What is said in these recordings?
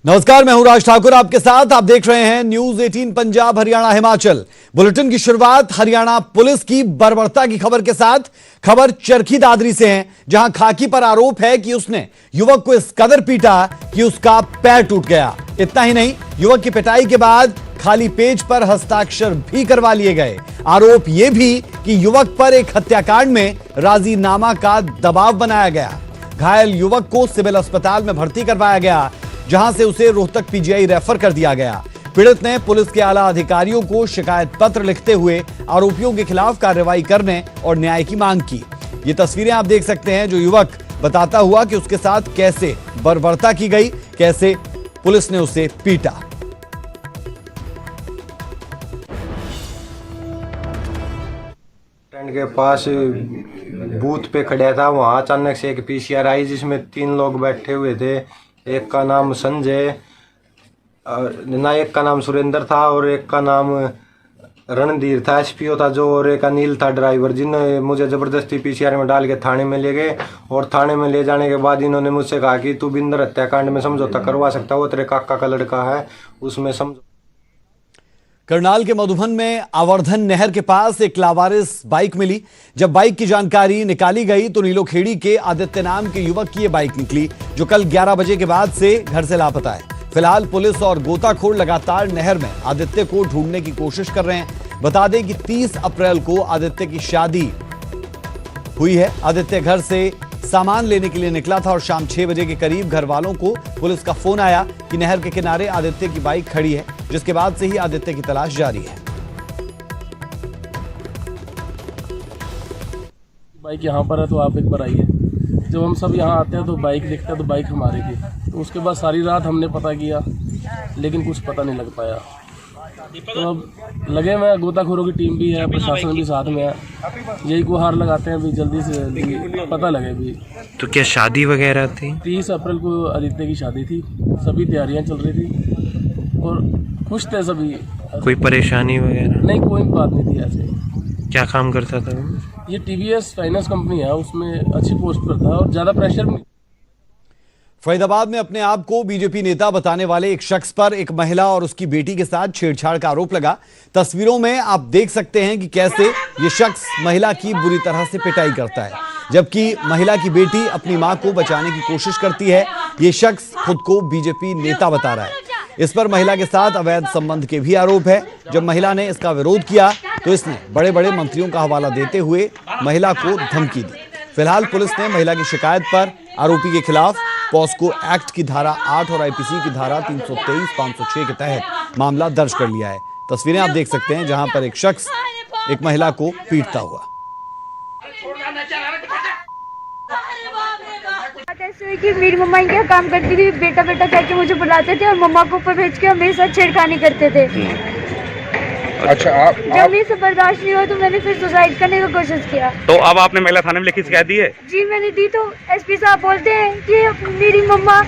नमस्कार, मैं हूं राज ठाकुर आपके साथ। आप देख रहे हैं न्यूज 18 पंजाब हरियाणा हिमाचल। बुलेटिन की शुरुआत हरियाणा पुलिस की बर्बरता की खबर के साथ। खबर चरखी दादरी से है, जहां खाकी पर आरोप है कि उसने युवक को इस कदर पीटा कि उसका पैर टूट गया। इतना ही नहीं, युवक की पिटाई के बाद खाली पेज पर हस्ताक्षर भी करवा लिए गए। आरोप यह भी कि युवक पर एक हत्याकांड में राजीनामा का दबाव बनाया गया। घायल युवक को सिविल अस्पताल में भर्ती करवाया गया, जहां से उसे रोहतक पीजीआई रेफर कर दिया गया। पीड़ित ने पुलिस के आला अधिकारियों को शिकायत पत्र लिखते हुए आरोपियों के खिलाफ कार्रवाई करने और न्याय की मांग की। ये तस्वीरें आप देख सकते हैं, जो युवक बताता हुआ कि उसके साथ कैसे बर्बरता की गई, कैसे पुलिस ने उसे पीटा। के पास बूथ पे खड़ा था, वहां अचानक से एक पीसीआर आई जिसमें 3 लोग बैठे हुए थे। एक का नाम संजय, एक का नाम सुरेंद्र था और एक का नाम रणधीर था, एसपीओ था जो, और एक अनिल था ड्राइवर, जिन्होंने मुझे जबरदस्ती पीसीआर में डाल के थाने में ले गए। और थाने में ले जाने के बाद इन्होंने मुझसे कहा कि तू बिंदर हत्याकांड में समझौता करवा सकता, वो तेरे काका का लड़का है, उसमें समझौता। करनाल के मधुबन में आवर्धन नहर के पास एक लावारिस बाइक मिली। जब बाइक की जानकारी निकाली गई तो नीलोखेड़ी के आदित्य नाम के युवक की यह बाइक निकली, जो कल 11 बजे के बाद से घर से लापता है। फिलहाल पुलिस और गोताखोर लगातार नहर में आदित्य को ढूंढने की कोशिश कर रहे हैं। बता दें कि 30 अप्रैल को आदित्य की शादी हुई है। आदित्य घर से सामान लेने के लिए निकला था और शाम 6 बजे के करीब घर वालों को पुलिस का फोन आया कि नहर के किनारे आदित्य की बाइक खड़ी है, जिसके बाद से ही आदित्य की तलाश जारी है। बाइक यहाँ पर है तो आप एक बार आइए। जब हम सब यहाँ आते हैं तो बाइक देखते हैं तो बाइक हमारी थी। तो उसके बाद सारी रात हमने पता किया, लेकिन कुछ पता नहीं लग पाया। तो अब लगे में गोताखोरों की टीम भी है, प्रशासन भी साथ में है। यही गुहार लगाते हैं भी जल्दी से जल्दी पता लगे भी। तो क्या शादी वगैरह थी? 30 अप्रैल को आदित्य की शादी थी, सभी तैयारियां चल रही थी और खुश थे सभी। कोई परेशानी वगैरह? नहीं, कोई बात नहीं थी ऐसे। क्या काम करता था? ये टीवीएस फाइनेंस कंपनी है, उसमें अच्छी पोस्ट पर था और ज्यादा प्रेशर भी। फरीदाबाद में अपने आप को बीजेपी नेता बताने वाले एक शख्स पर एक महिला और उसकी बेटी के साथ छेड़छाड़ का आरोप लगा। तस्वीरों में आप देख सकते हैं कि कैसे ये शख्स महिला की बुरी तरह से पिटाई करता है, जबकि महिला की बेटी अपनी मां को बचाने की कोशिश करती है। ये शख्स खुद को बीजेपी नेता बता रहा है। इस पर महिला के साथ अवैध संबंध के भी आरोप है। जब महिला ने इसका विरोध किया तो इसने बड़े बड़े मंत्रियों का हवाला देते हुए महिला को धमकी दी। फिलहाल पुलिस ने महिला की शिकायत पर आरोपी के खिलाफ पॉस्को एक्ट की धारा 8 और आईपीसी की धारा 323, 506 के तहत मामला दर्ज कर लिया है। तस्वीरें आप देख सकते हैं, जहां पर एक शख्स एक महिला को पीटता हुआ। ऐसे हुई कि मेरी मम्मा क्या काम करती थी, बेटा बेटा कह के मुझे बुलाते थे और मम्मा को ऊपर भेज के मेरे साथ छेड़खानी करते थे। अच्छा, आप जब मेरे से बर्दाश्त नहीं हुआ तो मैंने फिर सुसाइड करने की कोशिश किया। तो अब आपने महिला थाने में लिखित शिकायत दी है? जी मैंने दी। तो एसपी साहब बोलते हैं कि मेरी मम्मा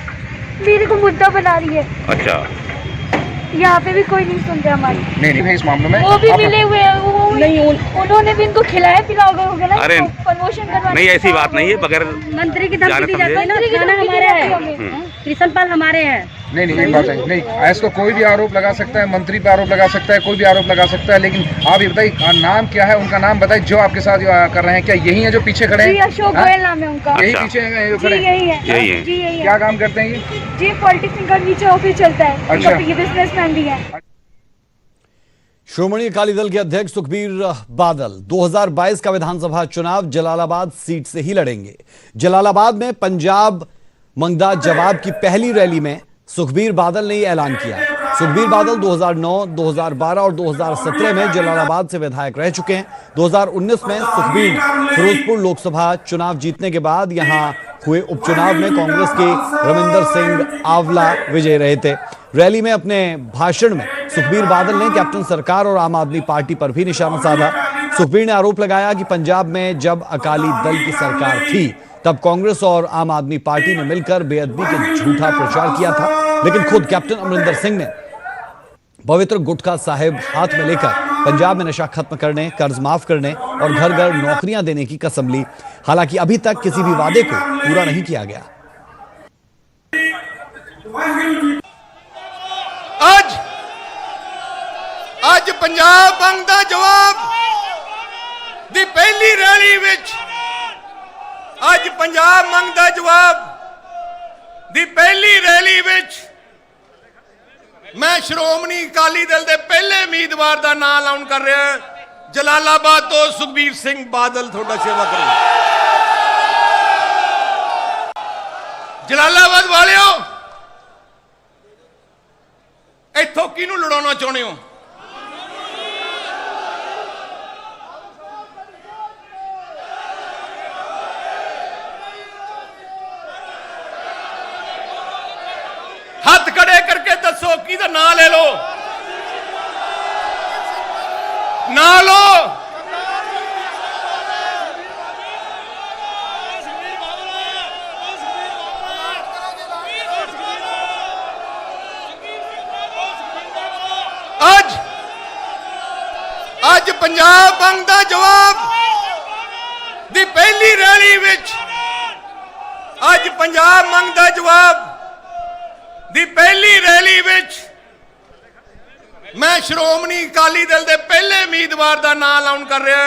मेरे को मुद्दा बना रही है। अच्छा, यहाँ पे भी कोई नहीं सुनते हमारी। नहीं इस मामले में वो भी मिले हुए हैं, उन्होंने भी इनको खिलाया पिलाया होगा ना। अरे प्रमोशन करवा नहीं, ऐसी बात नहीं है। बगैर मंत्री की धमकी दी जाती है ना, थाना हमारे है, कृष्ण पाल हमारे हैं। नहीं बात नहीं, ऐसा कोई भी आरोप लगा सकता है, मंत्री पे आरोप लगा सकता है, कोई भी आरोप लगा सकता है। लेकिन आप ये बताइए नाम क्या है, उनका नाम बताइए जो आपके साथ कर रहे हैं। क्या यही है जो पीछे खड़े हैं? अशोक गोयल नाम है उनका। यही पीछे जो खड़े यही है। यही है। क्या काम करते हैं ये? जी पॉलिटिक्स इनका नीचे ऑफिस चलता है। अच्छा, ये बिजनेसमैन भी है। श्रोमणी अकाली दल के अध्यक्ष सुखबीर बादल 2022 का विधानसभा चुनाव जलालाबाद सीट से ही लड़ेंगे। जलालाबाद में पंजाब मंगदा जवाब की पहली रैली में सुखबीर बादल ने यह ऐलान किया। सुखबीर बादल 2009, 2012 और 2017 में जलालाबाद से विधायक रह चुके हैं। 2019 में सुखबीर फिरोजपुर लोकसभा चुनाव जीतने के बाद यहां हुए उपचुनाव में कांग्रेस के रविंदर सिंह आंवला विजयी रहे थे। रैली में अपने भाषण में सुखबीर बादल ने कैप्टन सरकार और आम आदमी पार्टी पर भी निशाना साधा। सुखबीर ने आरोप लगाया कि पंजाब में जब अकाली दल की सरकार थी तब कांग्रेस और आम आदमी पार्टी ने मिलकर बेअदबी का झूठा प्रचार किया था, लेकिन खुद कैप्टन अमरिंदर सिंह ने पवित्र गुटखा साहिब हाथ में लेकर पंजाब में नशा खत्म करने, कर्ज माफ करने और घर घर नौकरियां देने की कसम ली। हालांकि अभी तक किसी भी वादे को पूरा नहीं किया गया। ਅੱਜ ਪੰਜਾਬ ਮੰਗਦਾ ਜਵਾਬ ਦੀ ਪਹਿਲੀ ਰੈਲੀ ਵਿੱਚ ਅੱਜ ਪੰਜਾਬ ਮੰਗਦਾ ਜਵਾਬ ਦੀ ਪਹਿਲੀ ਰੈਲੀ ਵਿੱਚ ਮੈਂ ਸ਼੍ਰੋਮਣੀ ਅਕਾਲੀ ਦਲ ਦੇ ਪਹਿਲੇ ਉਮੀਦਵਾਰ ਦਾ ਨਾਮ ਐਲਾਨ ਕਰ ਰਿਹਾ ਜਲਾਲਾਬਾਦ ਤੋਂ ਸੁਖਬੀਰ ਸਿੰਘ ਬਾਦਲ ਤੁਹਾਡਾ ਸੇਵਾ ਕਰੇਗਾ। ਜਲਾਲਾਬਾਦ ਵਾਲਿਓ ਇੱਥੋਂ ਕਿਹਨੂੰ ਲੜਾਉਣਾ ਚਾਹੁੰਦੇ ਹੋ? हथ खड़े करके दसो किहदा नाम ले लो, ना लो। आज पंजाब मंगदा जवाब दी पहली रैली विच आज पंजाब मंगदा जवाब ਦੀ ਪਹਿਲੀ ਰੈਲੀ ਵਿੱਚ ਮੈਂ ਸ਼੍ਰੋਮਣੀ ਅਕਾਲੀ ਦਲ ਦੇ ਪਹਿਲੇ ਉਮੀਦਵਾਰ ਦਾ ਨਾਮ ਐਲਾਨ ਕਰ ਰਿਹਾ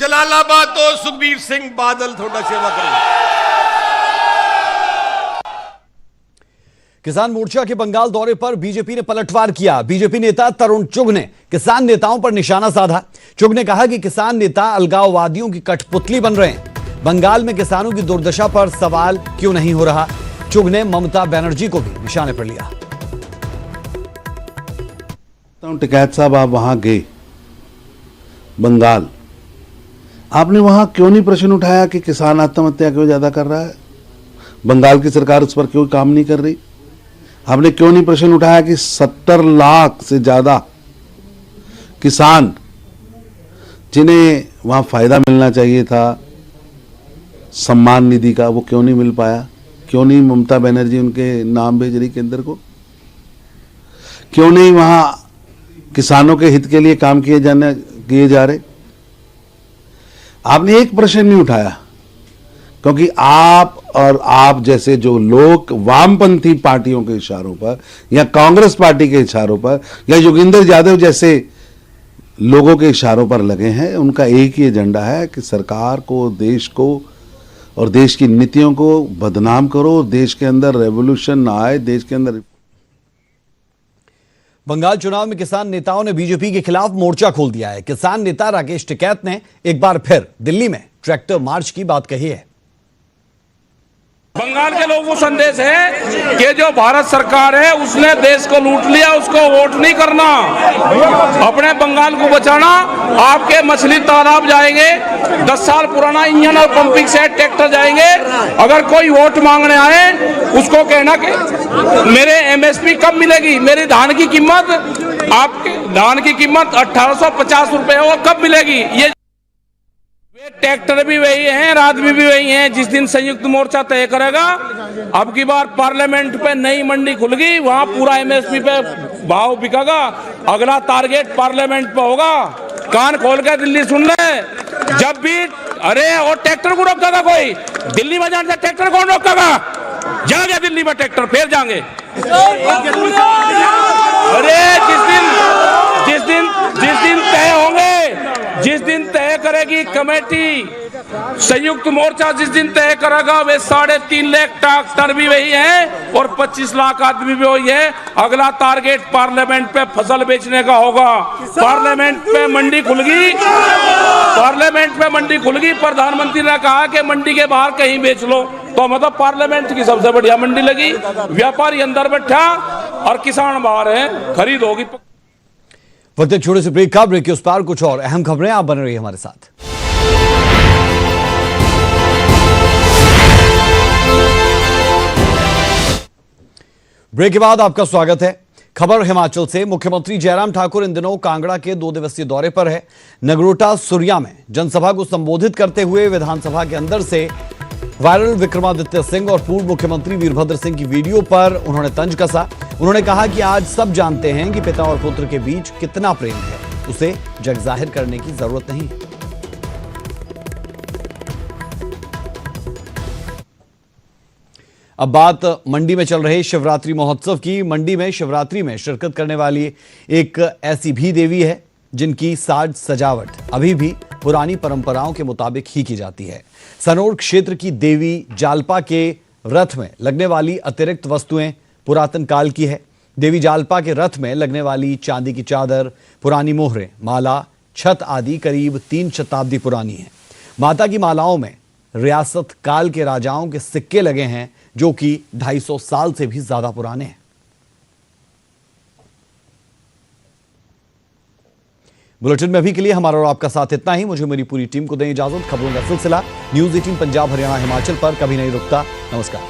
ਜਲਾਲਾਬਾਦ ਤੋਂ ਸੁਖਬੀਰ ਸਿੰਘ ਬਾਦਲ ਤੁਹਾਡਾ ਸੇਵਾ ਕਰੇਗਾ। किसान मोर्चा के बंगाल दौरे पर बीजेपी ने पलटवार किया। बीजेपी नेता तरुण चुग ने किसान नेताओं पर निशाना साधा। चुग ने कहा कि किसान नेता अलगाववादियों की कठपुतली बन रहे हैं। बंगाल में किसानों की दुर्दशा पर सवाल क्यों नहीं हो रहा। चुग ने ममता बनर्जी को भी निशाने पर लिया। टिकैत साहब, आप वहां गए बंगाल, आपने वहां क्यों नहीं प्रश्न उठाया कि किसान आत्महत्या क्यों ज्यादा कर रहा है? बंगाल की सरकार उस पर क्यों काम नहीं कर रही? आपने क्यों नहीं प्रश्न उठाया कि 70 लाख से ज्यादा किसान जिन्हें वहां फायदा मिलना चाहिए था सम्मान निधि का, वो क्यों नहीं मिल पाया? क्यों नहीं ममता बनर्जी उनके नाम भेज रही केंद्र को? क्यों नहीं वहां किसानों के हित के लिए काम किए जा रहे? आपने एक प्रश्न नहीं उठाया, क्योंकि आप और आप जैसे जो लोग वामपंथी पार्टियों के इशारों पर या कांग्रेस पार्टी के इशारों पर या योगेंद्र यादव जैसे लोगों के इशारों पर लगे हैं, उनका एक ही एजेंडा है कि सरकार को, देश को और देश की नीतियों को बदनाम करो, देश के अंदर रेवोल्यूशन ना आए, देश के अंदर। बंगाल चुनाव में किसान नेताओं ने बीजेपी के खिलाफ मोर्चा खोल दिया है। किसान नेता राकेश टिकैत ने एक बार फिर दिल्ली में ट्रैक्टर मार्च की बात कही है। बंगाल के लोगों को संदेश है कि जो भारत सरकार है उसने देश को लूट लिया, उसको वोट नहीं करना, अपने बंगाल को बचाना। आपके मछली तालाब जाएंगे, 10 साल पुराना इंजन और पंपिंग सेट ट्रैक्टर जाएंगे। अगर कोई वोट मांगने आए उसको कहना कि मेरे एमएसपी कब मिलेगी, मेरी धान की कीमत, आपके धान की कीमत 1850 रुपए हो, कब मिलेगी? ये ट्रैक्टर भी वही हैं, आदमी भी वही हैं। जिस दिन संयुक्त मोर्चा तय करेगा, अब की बार पार्लियामेंट पे नई मंडी खुल गई, वहां पूरा एमएसपी पे भाव बिकेगा। अगला टारगेट पार्लियामेंट पे होगा। कान खोल के दिल्ली सुन ले। जब भी अरे और ट्रैक्टर को रोकेगा कोई, दिल्ली में जाने से ट्रैक्टर कौन रोकेगा? जाएगा दिल्ली में ट्रैक्टर, फिर जाएंगे। अरे जिस दिन तय होंगे, जिस दिन तय करेगी कमेटी, संयुक्त मोर्चा जिस दिन तय करेगा, वे 3.5 लाख ट्रैक्टर भी वही है और 25 लाख आदमी भी वही है। अगला टारगेट पार्लियामेंट पे फसल बेचने का होगा। पार्लियामेंट पे मंडी खुल गई, पार्लियामेंट पे मंडी खुल गई। प्रधानमंत्री ने कहा कि मंडी के बाहर कहीं बेच लो, तो मतलब पार्लियामेंट की सबसे बढ़िया मंडी लगी। व्यापारी अंदर बैठा और किसान बाहर है, खरीद होगी। वक्त एक छोटे से ब्रेक का, ब्रेक के उस पार कुछ और अहम खबरें। आप बने रहिए हमारे साथ। ब्रेक के बाद आपका स्वागत है। खबर हिमाचल से। मुख्यमंत्री जयराम ठाकुर इन दिनों कांगड़ा के 2 दिवसीय दौरे पर है। नगरोटा सुरिया में जनसभा को संबोधित करते हुए विधानसभा के अंदर से वायरल विक्रमादित्य सिंह और पूर्व मुख्यमंत्री वीरभद्र सिंह की वीडियो पर उन्होंने तंज कसा। उन्होंने कहा कि आज सब जानते हैं कि पिता और पुत्र के बीच कितना प्रेम है, उसे जग जाहिर करने की जरूरत नहीं है। अब बात मंडी में चल रहे शिवरात्रि महोत्सव की। मंडी में शिवरात्रि में शिरकत करने वाली एक ऐसी भी देवी है जिनकी साज सजावट अभी भी पुरानी परंपराओं के मुताबिक ही की जाती है। सनोर क्षेत्र की देवी जालपा के रथ में लगने वाली अतिरिक्त वस्तुएं पुरातन काल की है। देवी जालपा के रथ में लगने वाली चांदी की चादर, पुरानी मोहरें, माला, छत आदि करीब 3 शताब्दी पुरानी है। माता की मालाओं में रियासत काल के राजाओं के सिक्के लगे हैं जो कि 250 साल से भी ज्यादा पुराने हैं। बुलेटिन में अभी के लिए हमारा और आपका साथ इतना ही। मुझे मेरी पूरी टीम को दें इजाजत। खबरों का सिलसिला न्यूज़ 18 पंजाब, हरियाणा, हिमाचल पर कभी नहीं रुकता। नमस्कार।